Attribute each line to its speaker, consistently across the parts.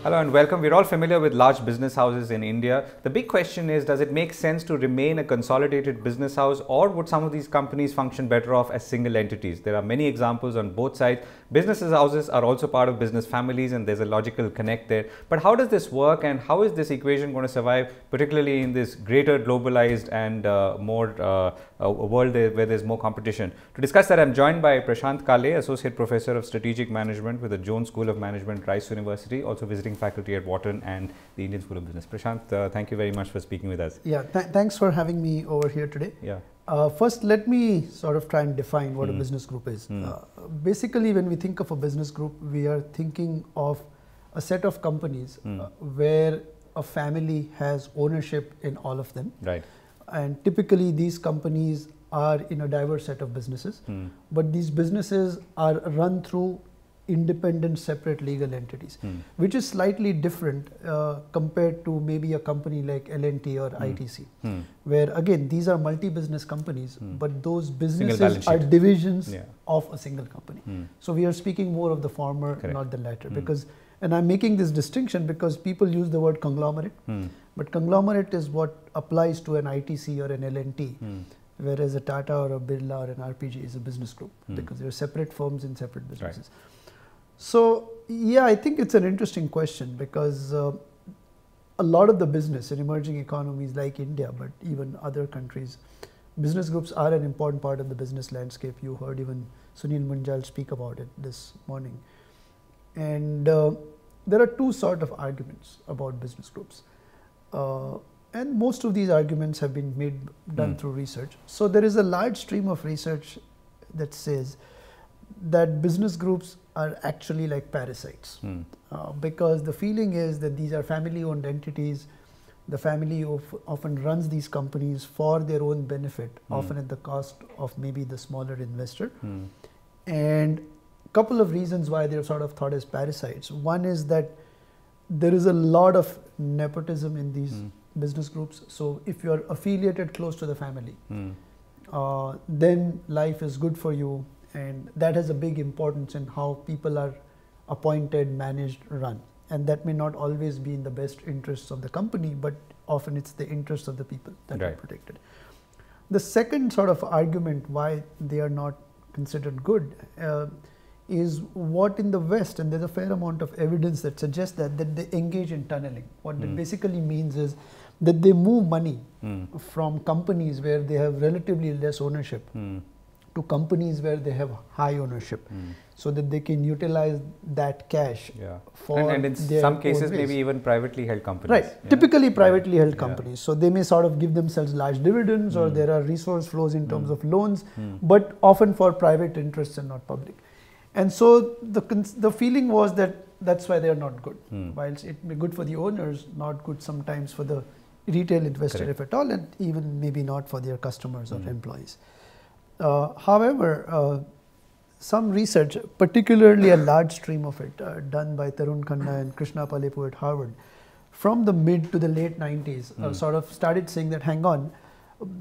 Speaker 1: Hello and welcome. We're all familiar with large business houses in India. The big question is, does it make sense to remain a consolidated business house, or would some of these companies function better off as single entities? There are many examples on both sides. Business houses are also part of business families, and there's a logical connect there. But how does this work, and how is this equation going to survive, particularly in this greater globalized and a world where there's more competition? To discuss that, I'm joined by Prashant Kale, Associate Professor of Strategic Management with the Jones School of Management, Rice University, also visiting faculty at Wharton and the Indian School of Business. Prashant, thank you very much for speaking with us.
Speaker 2: Yeah, thanks for having me over here today.
Speaker 1: Yeah.
Speaker 2: First, let me sort of try and define what a business group is. Basically, when we think of a business group, we are thinking of a set of companies where a family has ownership in all of them.
Speaker 1: Right.
Speaker 2: And typically, these companies are in a diverse set of businesses, but these businesses are run through independent separate legal entities, which is slightly different compared to maybe a company like L&T or ITC, where again these are multi-business companies, but those businesses are divisions of a single company. So we are speaking more of the former, not the latter, because, and I'm making this distinction because people use the word conglomerate, but conglomerate is what applies to an ITC or an L&T. Whereas a Tata or a Birla or an RPG is a business group, because they're separate firms in separate businesses. Right. So, yeah, I think it's an interesting question, because a lot of the business in emerging economies like India, but even other countries, business groups are an important part of the business landscape. You heard even Sunil Munjal speak about it this morning. And there are two sort of arguments about business groups. And most of these arguments have been done through research. So there is a large stream of research that says that business groups are actually like parasites, because the feeling is that these are family-owned entities. The family often runs these companies for their own benefit, often at the cost of maybe the smaller investor. And a couple of reasons why they're sort of thought as parasites. One is that there is a lot of nepotism in these business groups. So if you're affiliated close to the family, then life is good for you. And that has a big importance in how people are appointed, managed, run. And that may not always be in the best interests of the company, but often it's the interests of the people that are protected. The second sort of argument why they are not considered good is what in the West, and there's a fair amount of evidence that suggests that they engage in tunneling. What that basically means is that they move money from companies where they have relatively less ownership to companies where they have high ownership, so that they can utilize that cash for
Speaker 1: and in some cases maybe even privately held companies.
Speaker 2: Right, typically privately held companies. So they may sort of give themselves large dividends, or there are resource flows in terms of loans, but often for private interests and not public. And so the feeling was that that's why they are not good. Whilst it may be good for the owners, not good sometimes for the retail investor, if at all, and even maybe not for their customers or employees. However, some research, particularly a large stream of it, done by Tarun Khanna and Krishna Palepu at Harvard, from the mid to the late 90s, sort of started saying that, hang on,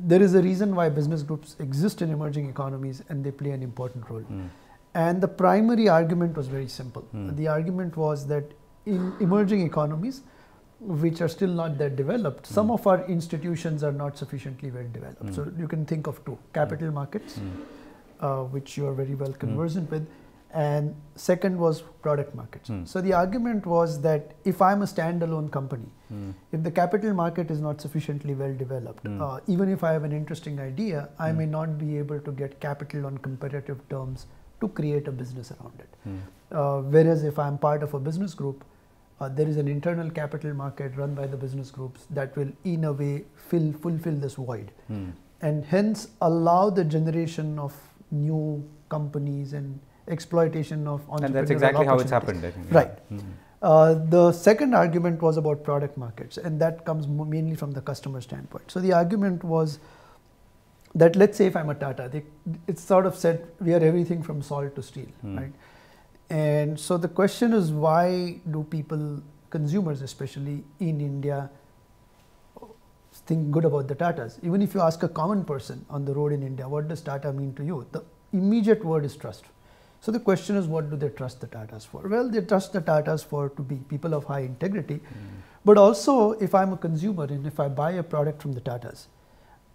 Speaker 2: there is a reason why business groups exist in emerging economies, and they play an important role. And the primary argument was very simple. The argument was that in emerging economies, which are still not that developed, some of our institutions are not sufficiently well developed. So you can think of two: capital markets, which you are very well conversant with, and second was product markets. So the argument was that if I'm a standalone company, if the capital market is not sufficiently well developed, even if I have an interesting idea, I may not be able to get capital on competitive terms to create a business around it. Whereas if I'm part of a business group, there is an internal capital market run by the business groups that will in a way fulfill this void, and hence allow the generation of new companies and exploitation of entrepreneurial
Speaker 1: And that's exactly how it's happened, I think.
Speaker 2: Right. The second argument was about product markets, and that comes mainly from the customer standpoint. So the argument was that, let's say if I'm a Tata, it's sort of said we are everything from salt to steel, right? And so the question is, why do people, consumers especially in India, think good about the Tatas? Even if you ask a common person on the road in India, what does Tata mean to you? The immediate word is trust. So the question is, what do they trust the Tatas for? Well, they trust the Tatas for to be people of high integrity, but also if I'm a consumer and if I buy a product from the Tatas,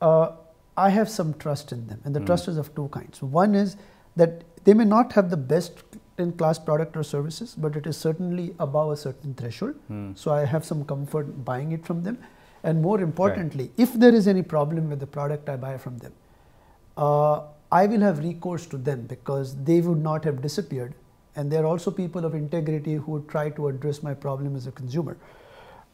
Speaker 2: I have some trust in them, and the trust is of two kinds. One is that they may not have the best in class product or services, but it is certainly above a certain threshold. So I have some comfort buying it from them. And more importantly, if there is any problem with the product I buy from them, I will have recourse to them because they would not have disappeared. And they are also people of integrity who would try to address my problem as a consumer.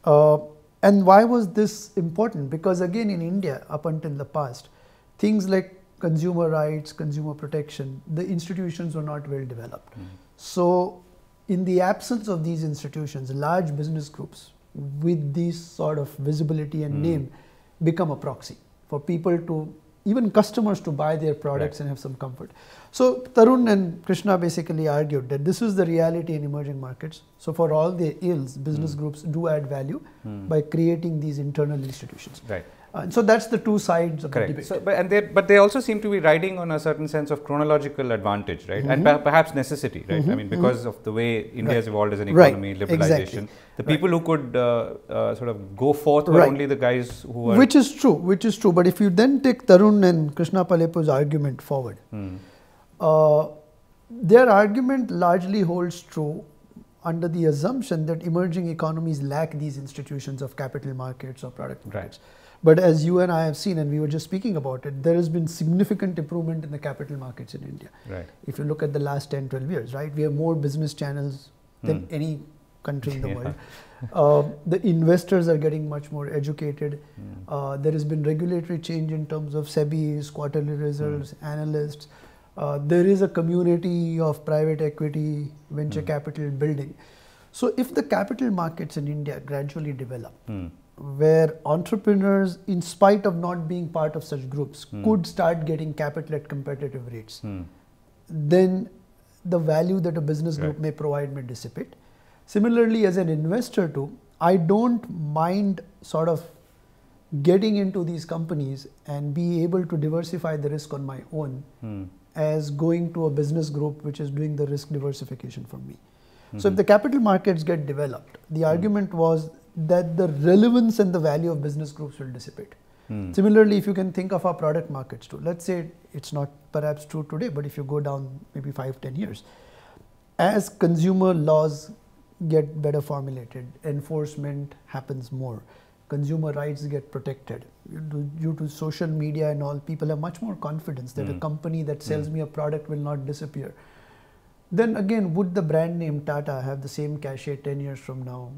Speaker 2: And why was this important? Because again, in India, up until the past, things like consumer rights, consumer protection, the institutions were not well developed. So in the absence of these institutions, large business groups with this sort of visibility and name become a proxy for people to, even customers, to buy their products and have some comfort. So Tarun and Krishna basically argued that this is the reality in emerging markets. So for all their ills, business groups do add value by creating these internal institutions. So that's the two sides of the debate.
Speaker 1: So, but they also seem to be riding on a certain sense of chronological advantage, right? And perhaps necessity, right? I mean, because of the way India has evolved as an economy, liberalization, the people who could sort of go forth were only the guys who were...
Speaker 2: Which is true. But if you then take Tarun and Krishna Palepu's argument forward, their argument largely holds true under the assumption that emerging economies lack these institutions of capital markets or product markets. But as you and I have seen, and we were just speaking about it, there has been significant improvement in the capital markets in India. If you look at the last 10, 12 years, we have more business channels than any country in the world. The investors are getting much more educated. There has been regulatory change in terms of SEBI's quarterly results, analysts. There is a community of private equity, venture capital building. So if the capital markets in India gradually develop, where entrepreneurs, in spite of not being part of such groups, could start getting capital at competitive rates, then the value that a business group may provide may dissipate. Similarly, as an investor too, I don't mind sort of getting into these companies and be able to diversify the risk on my own as going to a business group which is doing the risk diversification for me. So if the capital markets get developed, the argument was that the relevance and the value of business groups will dissipate. Similarly, if you can think of our product markets too, let's say it's not perhaps true today, but if you go down maybe 5-10 years, as consumer laws get better formulated, enforcement happens more, consumer rights get protected. Due to social media and all, people have much more confidence that a company that sells me a product will not disappear. Then again, would the brand name Tata have the same cachet 10 years from now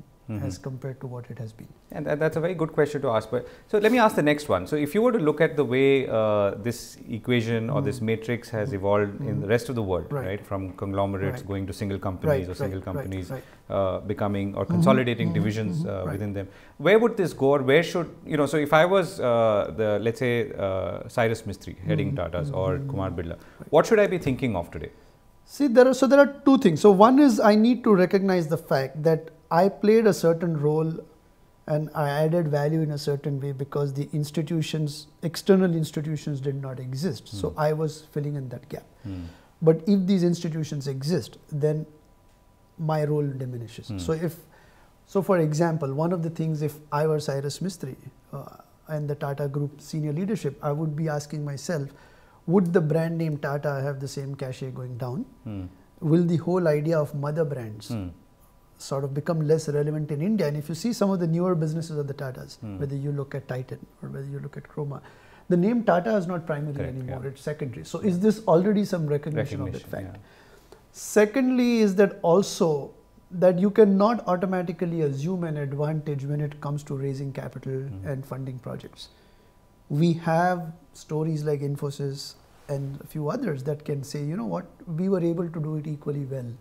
Speaker 2: as compared to what it has been?
Speaker 1: And that's a very good question to ask. But so let me ask the next one. So if you were to look at the way this equation or this matrix has evolved in the rest of the world, right? From conglomerates going to single companies or single companies becoming or consolidating divisions within them, where would this go, or where should, so if I was let's say Cyrus Mistry heading Tatas or Kumar Birla, what should I be thinking of today?
Speaker 2: See, there are two things. So one is, I need to recognize the fact that I played a certain role and I added value in a certain way because the institutions, external institutions, did not exist. So I was filling in that gap. But if these institutions exist, then my role diminishes. So for example, one of the things, if I were Cyrus Mistry and the Tata Group senior leadership, I would be asking myself, would the brand name Tata have the same cachet going down? Will the whole idea of mother brands sort of become less relevant in India? And if you see some of the newer businesses of the Tatas, whether you look at Titan or whether you look at Chroma, the name Tata is not primary anymore, it's secondary. So is this already some recognition of that fact? Secondly is that also that you cannot automatically assume an advantage when it comes to raising capital and funding projects. We have stories like Infosys and a few others that can say, you know what, we were able to do it equally well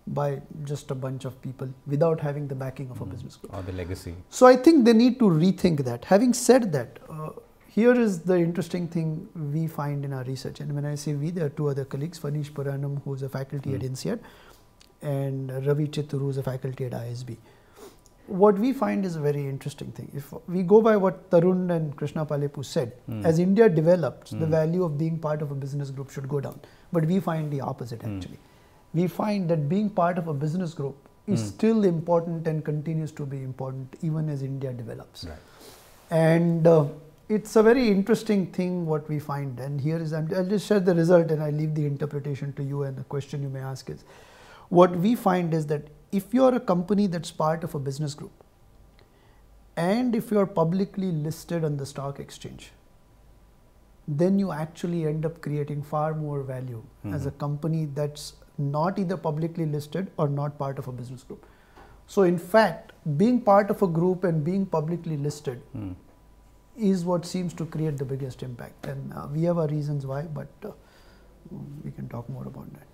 Speaker 2: by just a bunch of people without having the backing of a business group.
Speaker 1: Or the legacy.
Speaker 2: So I think they need to rethink that. Having said that, here is the interesting thing we find in our research. And when I say we, there are two other colleagues, Fanish Puranam, who is a faculty at INSEAD, and Ravi Chittur, who is a faculty at ISB. What we find is a very interesting thing. If we go by what Tarun and Krishna Palepu said, as India develops, the value of being part of a business group should go down. But we find the opposite actually. we find that being part of a business group is still important and continues to be important even as India develops.
Speaker 1: Right.
Speaker 2: And it's a very interesting thing what we find. And here is, I'll just share the result and I leave the interpretation to you, and the question you may ask is, what we find is that if you're a company that's part of a business group, and if you're publicly listed on the stock exchange, then you actually end up creating far more value as a company that's not either publicly listed or not part of a business group. So in fact, being part of a group and being publicly listed is what seems to create the biggest impact. And we have our reasons why, but we can talk more about that.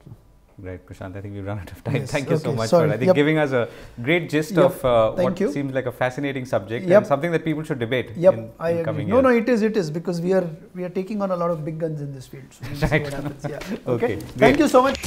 Speaker 1: Right, Prashant, I think we've run out of time.
Speaker 2: Yes,
Speaker 1: Thank you so much
Speaker 2: sorry.
Speaker 1: for giving us a great gist of what
Speaker 2: you.
Speaker 1: seems like a fascinating subject and something that people should debate in coming
Speaker 2: years.
Speaker 1: No,
Speaker 2: it is because we are taking on a lot of big guns in this field. So we'll see what happens.
Speaker 1: Okay.
Speaker 2: Thank you so much.